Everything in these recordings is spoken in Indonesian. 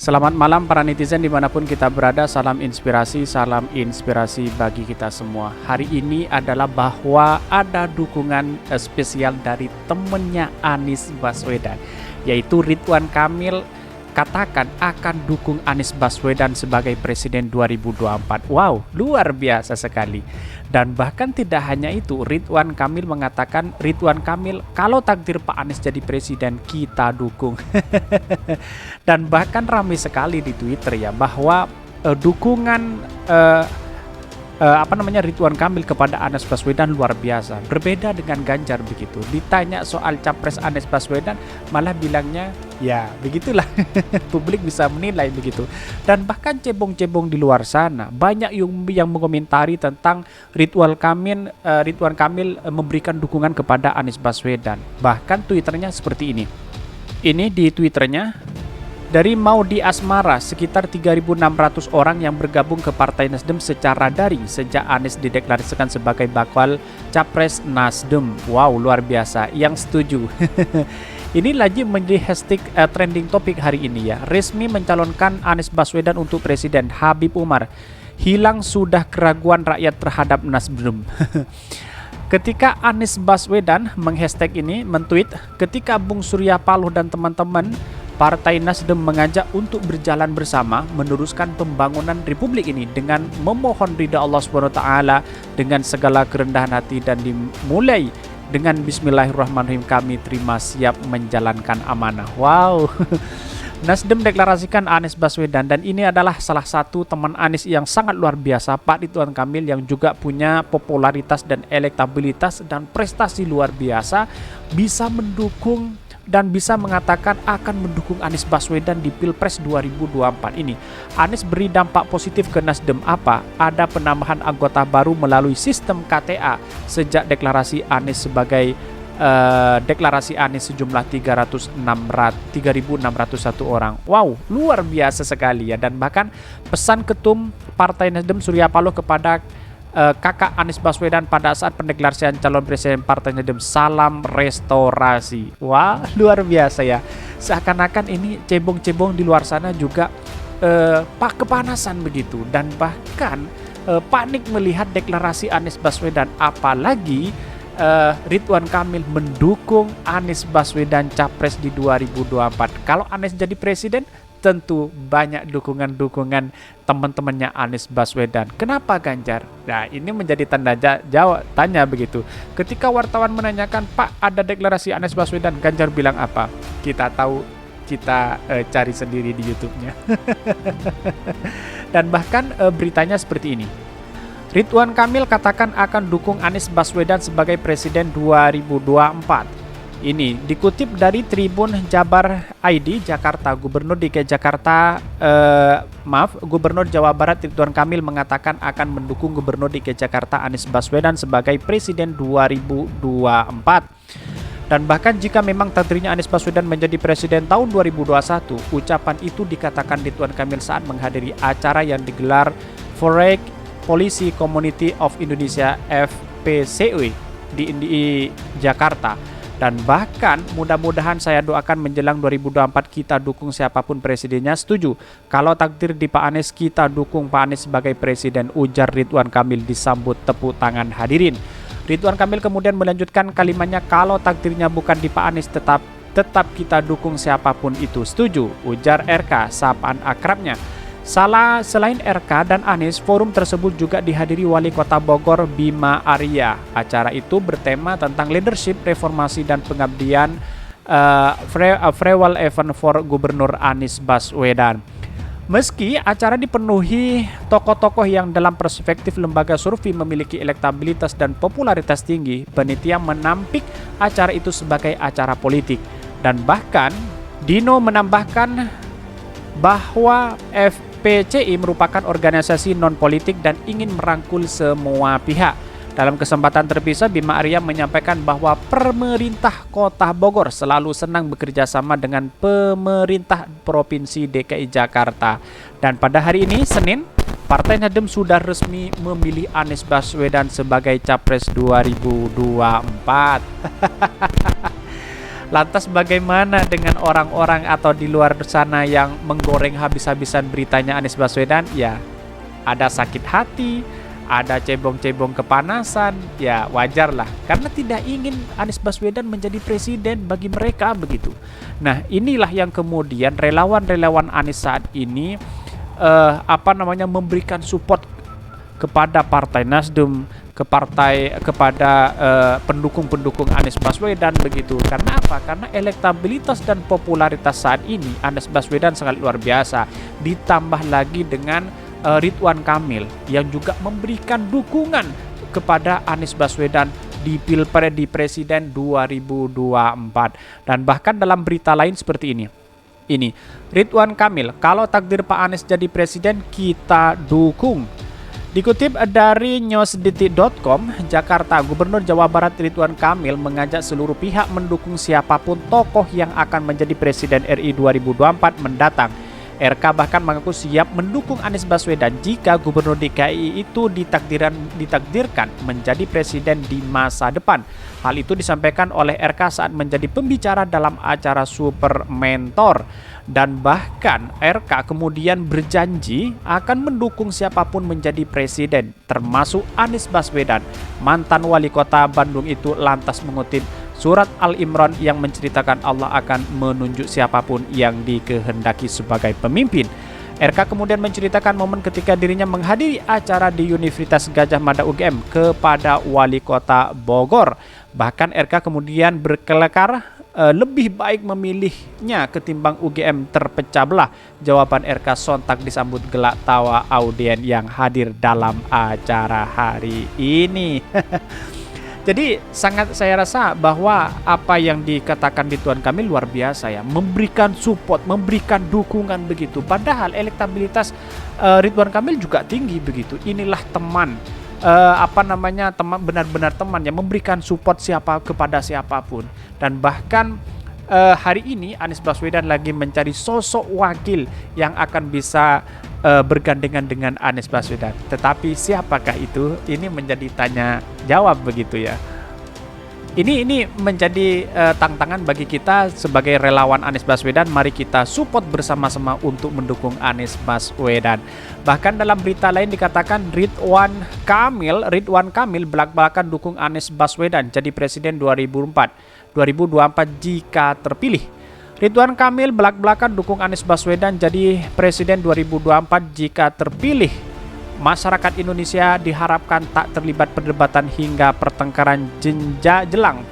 Selamat malam para netizen dimanapun kita berada, salam inspirasi bagi kita semua. Hari ini adalah bahwa ada dukungan spesial dari temennya Anies Baswedan, yaitu Ridwan Kamil katakan akan dukung Anies Baswedan sebagai Presiden 2024. Wow, luar biasa sekali. Dan bahkan tidak hanya itu, Ridwan Kamil mengatakan, Ridwan Kamil kalau takdir Pak Anies jadi presiden kita dukung. Dan bahkan ramai sekali di Twitter ya bahwa dukungan Ridwan Kamil kepada Anies Baswedan luar biasa. Berbeda dengan Ganjar begitu. Ditanya soal capres Anies Baswedan malah bilangnya ya begitulah. Publik bisa menilai begitu. Dan bahkan cebong-cebong di luar sana banyak yang mengomentari tentang Ridwan Kamil memberikan dukungan kepada Anies Baswedan. Bahkan Twitternya seperti ini. Ini di Twitternya dari Maudi Asmara, sekitar 3.600 orang yang bergabung ke Partai Nasdem secara daring sejak Anies dideklarasikan sebagai bakal capres Nasdem. Wow, luar biasa. Yang setuju. Ini lagi menjadi hashtag trending topik hari ini ya. Resmi mencalonkan Anies Baswedan untuk presiden. Habib Umar, hilang sudah keraguan rakyat terhadap Nasdem. Ketika Anies Baswedan menghashtag ini, mentweet, ketika Bung Surya Paloh dan teman-teman Partai Nasdem mengajak untuk berjalan bersama meneruskan pembangunan republik ini dengan memohon ridha Allah SWT dengan segala kerendahan hati dan dimulai dengan Bismillahirrahmanirrahim, kami terima siap menjalankan amanah. Wow. Nasdem deklarasikan Anies Baswedan, dan ini adalah salah satu teman Anies yang sangat luar biasa, Pak Ridwan Kamil, yang juga punya popularitas dan elektabilitas dan prestasi luar biasa, bisa mendukung dan bisa mengatakan akan mendukung Anies Baswedan di Pilpres 2024 ini. Anies beri dampak positif ke Nasdem apa? Ada penambahan anggota baru melalui sistem KTA sejak deklarasi Anies sebagai deklarasi Anies sejumlah 3.601 orang. Wow, luar biasa sekali ya. Dan bahkan pesan ketum Partai Nasdem Surya Paloh kepada kakak Anies Baswedan pada saat pendeklarasian calon presiden Partai Nasdem, salam restorasi. Wah, luar biasa ya. Seakan-akan ini cebong-cebong di luar sana juga kepanasan begitu, dan bahkan panik melihat deklarasi Anies Baswedan, apalagi Ridwan Kamil mendukung Anies Baswedan capres di 2024. Kalau Anies jadi presiden, tentu banyak dukungan teman-temannya Anies Baswedan. Kenapa Ganjar? Nah, ini menjadi tanya begitu. Ketika wartawan menanyakan, Pak, ada deklarasi Anies Baswedan, Ganjar bilang apa? Kita tahu, kita cari sendiri di YouTube-nya. Dan bahkan beritanya seperti ini. Ridwan Kamil katakan akan dukung Anies Baswedan sebagai presiden 2024. Ini dikutip dari Tribun Jabar ID Jakarta. Gubernur Jawa Barat Ridwan Kamil mengatakan akan mendukung Gubernur DKI Jakarta Anies Baswedan sebagai Presiden 2024. Dan bahkan jika memang takdirnya Anies Baswedan menjadi Presiden tahun 2021, ucapan itu dikatakan Ridwan Kamil saat menghadiri acara yang digelar Foreign Policy Community of Indonesia FPCI di Jakarta. Dan bahkan mudah-mudahan saya doakan menjelang 2024 kita dukung siapapun presidennya. Setuju. Kalau takdir di Pak Anies, kita dukung Pak Anies sebagai presiden, ujar Ridwan Kamil disambut tepuk tangan hadirin. Ridwan Kamil kemudian melanjutkan kalimatnya, kalau takdirnya bukan di Pak Anies, tetap kita dukung siapapun itu. Setuju, ujar RK, sapaan akrabnya. Selain RK dan Anies, forum tersebut juga dihadiri Wali Kota Bogor Bima Arya. Acara itu bertema tentang leadership, reformasi, dan pengabdian farewell event for Gubernur Anies Baswedan. Meski acara dipenuhi tokoh-tokoh yang dalam perspektif lembaga survei memiliki elektabilitas dan popularitas tinggi, panitia menampik acara itu sebagai acara politik. Dan bahkan Dino menambahkan bahwa FPCI merupakan organisasi non-politik dan ingin merangkul semua pihak. Dalam kesempatan terpisah, Bima Arya menyampaikan bahwa pemerintah Kota Bogor selalu senang bekerja sama dengan pemerintah Provinsi DKI Jakarta. Dan pada hari ini, Senin, Partai Nasdem sudah resmi memilih Anies Baswedan sebagai Capres 2024. Lantas bagaimana dengan orang-orang atau di luar sana yang menggoreng habis-habisan beritanya Anies Baswedan? Ya, ada sakit hati, ada cebong-cebong kepanasan, ya wajar lah. Karena tidak ingin Anies Baswedan menjadi presiden bagi mereka begitu. Nah, inilah yang kemudian relawan-relawan Anies saat ini memberikan support kepada Partai Nasdem, kepada pendukung-pendukung Anies Baswedan begitu. Karena apa? Karena elektabilitas dan popularitas saat ini Anies Baswedan sangat luar biasa. Ditambah lagi dengan Ridwan Kamil yang juga memberikan dukungan kepada Anies Baswedan di Pilpres di Presiden 2024. Dan bahkan dalam berita lain seperti ini. Ini Ridwan Kamil, kalau takdir Pak Anies jadi presiden kita dukung. Dikutip dari newsdetik.com, Jakarta, Gubernur Jawa Barat Ridwan Kamil mengajak seluruh pihak mendukung siapapun tokoh yang akan menjadi Presiden RI 2024 mendatang. RK bahkan mengaku siap mendukung Anies Baswedan jika Gubernur DKI itu ditakdirkan menjadi presiden di masa depan. Hal itu disampaikan oleh RK saat menjadi pembicara dalam acara Super Mentor. Dan bahkan RK kemudian berjanji akan mendukung siapapun menjadi presiden, termasuk Anies Baswedan. Mantan wali kota Bandung itu lantas mengutip surat Al-Imran yang menceritakan Allah akan menunjuk siapapun yang dikehendaki sebagai pemimpin. RK kemudian menceritakan momen ketika dirinya menghadiri acara di Universitas Gadjah Mada UGM kepada wali kota Bogor. Bahkan RK kemudian berkelakar lebih baik memilihnya ketimbang UGM terpecah belah. Jawaban RK sontak disambut gelak tawa audien yang hadir dalam acara hari ini. Jadi sangat saya rasa bahwa apa yang dikatakan Ridwan Kamil luar biasa ya, memberikan support, memberikan dukungan begitu. Padahal elektabilitas Ridwan Kamil juga tinggi begitu. Inilah teman, teman benar-benar teman yang memberikan support kepada siapapun. Dan bahkan hari ini Anies Baswedan lagi mencari sosok wakil yang akan bisa bergandengan dengan Anies Baswedan. Tetapi siapakah itu? Ini menjadi tanya jawab begitu ya. Ini menjadi tantangan bagi kita sebagai relawan Anies Baswedan. Mari kita support bersama-sama untuk mendukung Anies Baswedan. Bahkan dalam berita lain dikatakan Ridwan Kamil belak-belakan dukung Anies Baswedan jadi presiden 2024 jika terpilih. Ridwan Kamil belak-belakan dukung Anies Baswedan jadi Presiden 2024 jika terpilih. Masyarakat Indonesia diharapkan tak terlibat perdebatan hingga pertengkaran jelang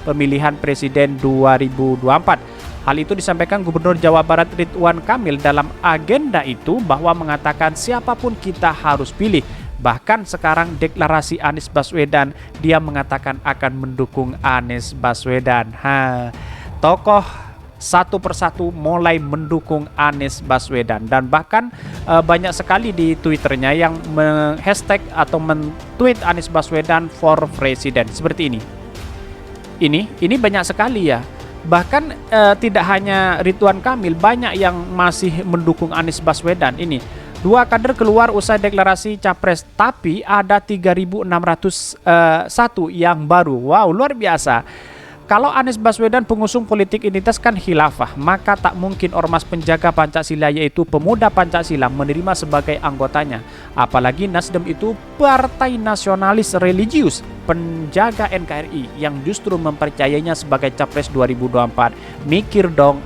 pemilihan Presiden 2024. Hal itu disampaikan Gubernur Jawa Barat Ridwan Kamil dalam agenda itu bahwa mengatakan siapapun kita harus pilih. Bahkan sekarang deklarasi Anies Baswedan, dia mengatakan akan mendukung Anies Baswedan. Tokoh satu persatu mulai mendukung Anies Baswedan. Dan bahkan banyak sekali di Twitternya yang hashtag atau men-tweet Anies Baswedan for President. Seperti ini. Ini banyak sekali ya. Bahkan tidak hanya Ridwan Kamil, banyak yang masih mendukung Anies Baswedan. Ini 2 kader keluar usai deklarasi capres, tapi ada 3.601 yang baru. Wow, luar biasa. Kalau Anies Baswedan pengusung politik identitas kan khilafah, maka tak mungkin ormas penjaga Pancasila yaitu Pemuda Pancasila menerima sebagai anggotanya. Apalagi Nasdem itu partai nasionalis religius, penjaga NKRI yang justru mempercayainya sebagai capres 2024. Mikir dong,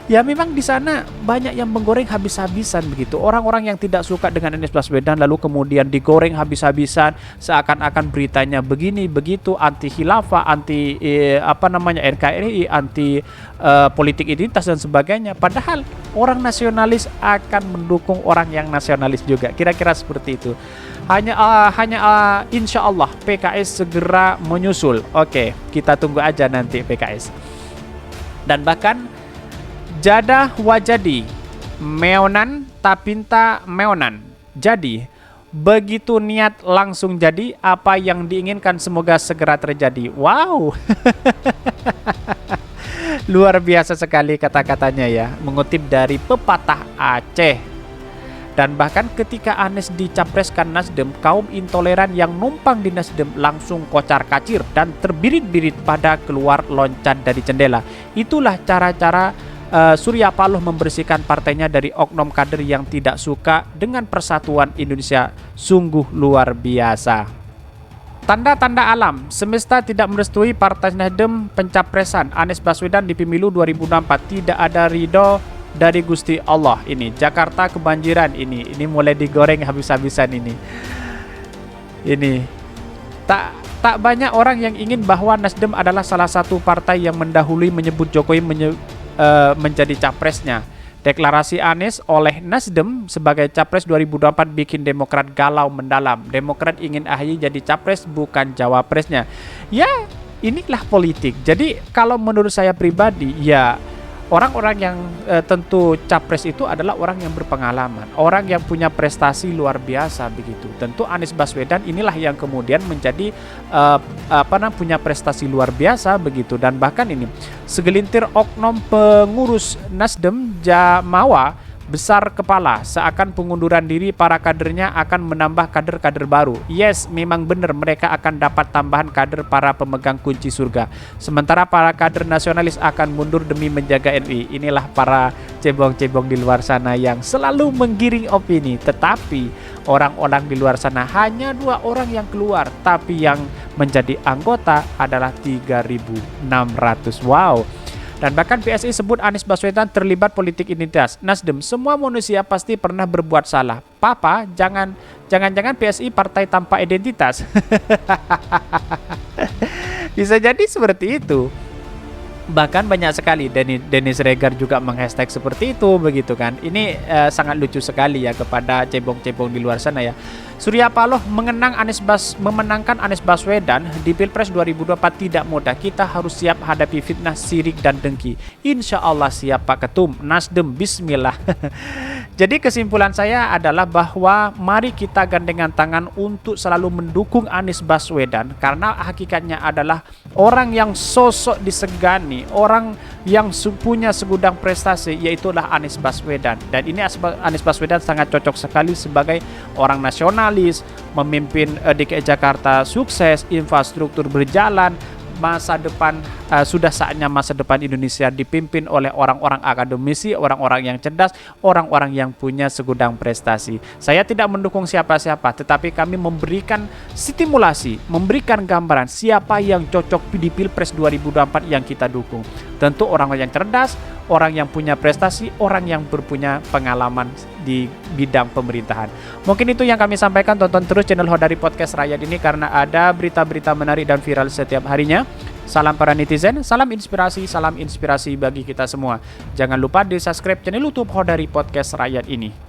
Ya memang di sana banyak yang menggoreng habis-habisan begitu. Orang-orang yang tidak suka dengan Anies Baswedan lalu kemudian digoreng habis-habisan seakan-akan beritanya begini begitu, anti khilafah, anti NKRI, anti politik identitas dan sebagainya. Padahal orang nasionalis akan mendukung orang yang nasionalis juga. Kira-kira seperti itu. Hanya insya Allah PKS segera menyusul. Oke, kita tunggu aja nanti PKS. Dan bahkan jadah wajadi meonan tapinta meonan. Jadi begitu niat langsung jadi, apa yang diinginkan semoga segera terjadi. Wow. Luar biasa sekali kata-katanya ya, mengutip dari pepatah Aceh. Dan bahkan ketika Anies dicapreskan Nasdem, kaum intoleran yang numpang di Nasdem langsung kocar-kacir dan terbirit-birit pada keluar loncat dari jendela. Itulah cara-cara Surya Paloh membersihkan partainya dari oknum kader yang tidak suka dengan persatuan Indonesia. Sungguh luar biasa. Tanda-tanda alam, semesta tidak merestui Partai Nasdem pencapresan Anies Baswedan di pemilu 2024. Tidak ada ridho dari Gusti Allah. Ini Jakarta kebanjiran ini mulai digoreng habis-habisan ini. Tak banyak orang yang ingin bahwa Nasdem adalah salah satu partai yang mendahului menyebut Jokowi menjadi capresnya. Deklarasi Anies oleh Nasdem sebagai capres 2024 bikin Demokrat galau mendalam. Demokrat ingin AHY jadi capres bukan cawapresnya. Ya, inilah politik. Jadi kalau menurut saya pribadi, ya orang-orang yang tentu capres itu adalah orang yang berpengalaman, orang yang punya prestasi luar biasa begitu. Tentu Anies Baswedan inilah yang kemudian menjadi punya prestasi luar biasa begitu. Dan bahkan ini segelintir oknum pengurus Nasdem Jamawa besar kepala seakan pengunduran diri para kadernya akan menambah kader-kader baru. Yes, memang benar mereka akan dapat tambahan kader para pemegang kunci surga. Sementara para kader nasionalis akan mundur demi menjaga NU. Inilah para cebong-cebong di luar sana yang selalu menggiring opini. Tetapi orang-orang di luar sana hanya 2 orang yang keluar, tapi yang menjadi anggota adalah 3.600. Wow. Dan bahkan PSI sebut Anies Baswedan terlibat politik identitas. Nasdem, semua manusia pasti pernah berbuat salah. Papa, jangan-jangan PSI partai tanpa identitas. Bisa jadi seperti itu. Bahkan banyak sekali Dennis Regar juga menghashtag seperti itu begitu kan. Ini sangat lucu sekali ya kepada cebong-cebong di luar sana ya. Surya Paloh memenangkan Anies Baswedan di Pilpres 2024 tidak mudah. Kita harus siap hadapi fitnah, sirik dan dengki. Insya Allah siap Pak Ketum. Nasdem, bismillah. Jadi kesimpulan saya adalah bahwa mari kita gandengan tangan untuk selalu mendukung Anies Baswedan. Karena hakikatnya adalah orang yang sosok disegani, orang yang punya segudang prestasi, yaitulah Anies Baswedan. Dan ini Anies Baswedan sangat cocok sekali sebagai orang nasionalis, memimpin DKI Jakarta sukses, infrastruktur berjalan, masa depan sudah saatnya masa depan Indonesia dipimpin oleh orang-orang akademisi, orang-orang yang cerdas, orang-orang yang punya segudang prestasi. Saya tidak mendukung siapa-siapa, tetapi kami memberikan stimulasi, memberikan gambaran siapa yang cocok di Pilpres 2024 yang kita dukung. Tentu orang yang cerdas, orang yang punya prestasi, orang yang berpunya pengalaman di bidang pemerintahan. Mungkin itu yang kami sampaikan. Tonton terus channel Hodari Podcast Rakyat ini karena ada berita-berita menarik dan viral setiap harinya. Salam para netizen, salam inspirasi bagi kita semua. Jangan lupa di subscribe channel YouTube Hodari Podcast Rakyat ini.